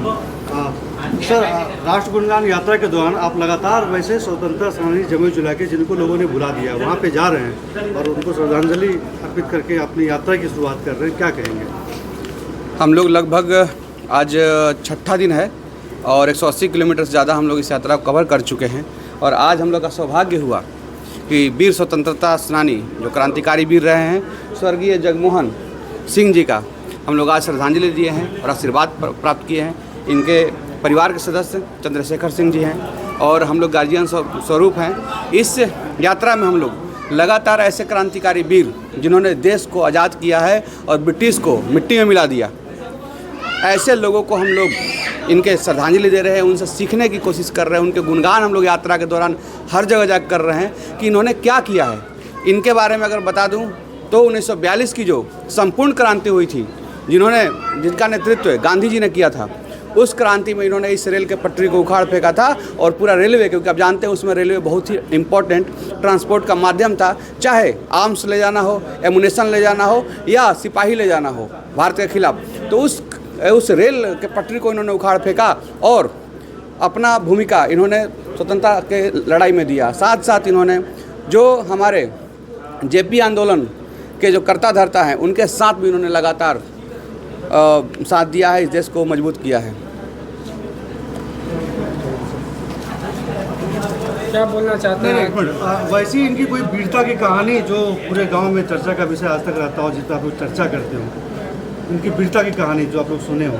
Sir, राष्ट्र गुणगान यात्रा के दौरान आप लगातार वैसे स्वतंत्रता सेनानी जमुई जिला के जिनको लोगों ने बुला दिया वहाँ पे जा रहे हैं और उनको श्रद्धांजलि अर्पित करके अपनी यात्रा की शुरुआत कर रहे हैं, क्या कहेंगे? हम लोग लगभग आज छठा दिन है और 180 किलोमीटर से ज़्यादा हम लोग इस यात्रा को कवर कर चुके हैं। और आज हम लोग का सौभाग्य हुआ कि वीर स्वतंत्रता सेनानी जो क्रांतिकारी वीर रहे हैं स्वर्गीय जगमोहन सिंह जी का हम लोग आज श्रद्धांजलि दिए हैं और आशीर्वाद प्राप्त किए हैं। इनके परिवार के सदस्य चंद्रशेखर सिंह जी हैं और हम लोग गार्जियन स्वरूप हैं। इस यात्रा में हम लोग लगातार ऐसे क्रांतिकारी वीर जिन्होंने देश को आज़ाद किया है और ब्रिटिश को मिट्टी में मिला दिया, ऐसे लोगों को हम लोग इनके श्रद्धांजलि दे रहे हैं, उनसे सीखने की कोशिश कर रहे हैं। उनके गुणगान हम लोग यात्रा के दौरान हर जगह जाकर कर रहे हैं कि इन्होंने क्या किया है। इनके बारे में अगर बता दूं तो 1942 की जो संपूर्ण क्रांति हुई थी, जिनका नेतृत्व गांधी जी ने किया था, उस क्रांति में इन्होंने इस रेल के पटरी को उखाड़ फेंका था और पूरा रेलवे, क्योंकि आप जानते हैं उसमें रेलवे बहुत ही इम्पोर्टेंट ट्रांसपोर्ट का माध्यम था, चाहे आर्म्स ले जाना हो, एमुनेशन ले जाना हो या सिपाही ले जाना हो भारत के खिलाफ, तो उस रेल के पटरी को इन्होंने उखाड़ फेंका और अपना भूमिका इन्होंने स्वतंत्रता के लड़ाई में दिया। साथ साथ इन्होंने जो हमारे जेपी आंदोलन के जो कर्ता धर्ता हैं उनके साथ भी इन्होंने लगातार साथ दिया है, इस देश को मजबूत किया है। क्या बोलना चाहते हैं? वैसी इनकी कोई वीरता की कहानी जो पूरे गांव में चर्चा का विषय आज तक रहता हो, जितना आप लोग चर्चा करते हो, इनकी वीरता की कहानी जो आप लोग सुने हो?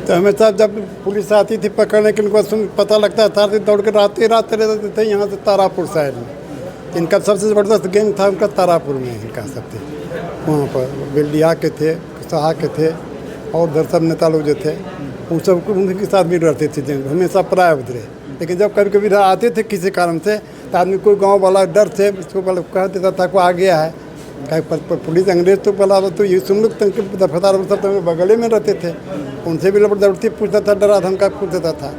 तो हमेशा जब पुलिस आती थी पकड़ने के, इनको पता लगता था, दौड़ के रात रहते थे यहाँ से तारापुर साइड में। इनका सबसे ज़बरदस्त गैंग था उनका तारापुर में, इनका सबसे वहाँ पर बेल्डिया के थे, सहा के थे और उधर सब नेता लोग जो थे उन सब उनके साथ भी रहते थे, हमेशा प्राय उधरे। लेकिन जब कभी कभी आते थे किसी कारण से तो आदमी कोई गांव वाला डर से इसको कह देता था को आ गया है, पुलिस अंग्रेज तो बोला तो ये सुन लोग दफादार सब तो बगले में रहते थे, उनसे भी जबरदस्ती पूछता था, डरा धमका पूछता था,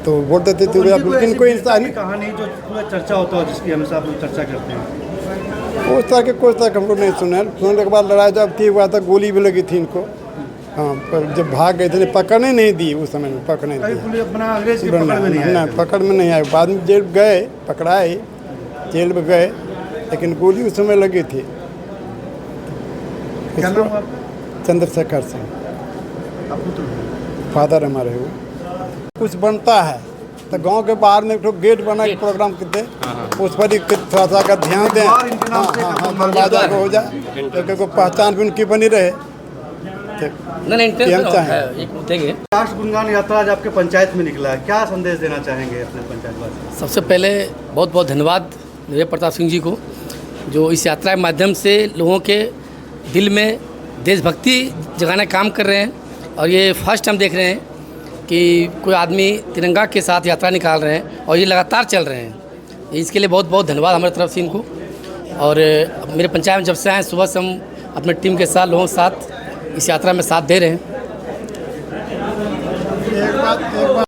तो बोलते थे तो इनको इंसानी कहानी जो पूरा चर्चा होता है जिसकी हमेशा आप लोग चर्चा करते हैं, उस तरह के कोई तरह हम लोग नहीं सुने। सुनने के बाद लड़ाई जब थी हुआ था, गोली भी लगी थी इनको। हाँ, पर जब भाग गए थे पकड़ने नहीं दी, उस समय में पकड़ने दी, पकड़ में नहीं आए। बाद में जेल गए, पकड़ाए, जेल में गए, लेकिन गोली उस समय लगी थी। चंद्रशेखर सिंह फादर हमारे हो। कुछ बनता है तो गांव के बाहर में एक गेट बना के प्रोग्राम करते, उस पर ही थोड़ा सा अगर ध्यान दें, दरवाजा को हो जाए तो पहचान भी उनकी बनी रहे। राष्ट्र गुणगान यात्रा आज आपके पंचायत में निकला है, क्या संदेश देना चाहेंगे अपने पंचायत वासियों? सबसे पहले बहुत बहुत धन्यवाद देव प्रताप सिंह जी को, जो इस यात्रा के माध्यम से लोगों के दिल में देशभक्ति जगाने का काम कर रहे हैं। और ये फर्स्ट टाइम देख रहे हैं कि कोई आदमी तिरंगा के साथ यात्रा निकाल रहे हैं और ये लगातार चल रहे हैं। इसके लिए बहुत बहुत धन्यवाद हमारी तरफ से इनको। और मेरे पंचायत में जब से आए सुबह से हम अपने टीम के साथ लोगों के साथ इस यात्रा में साथ दे रहे हैं।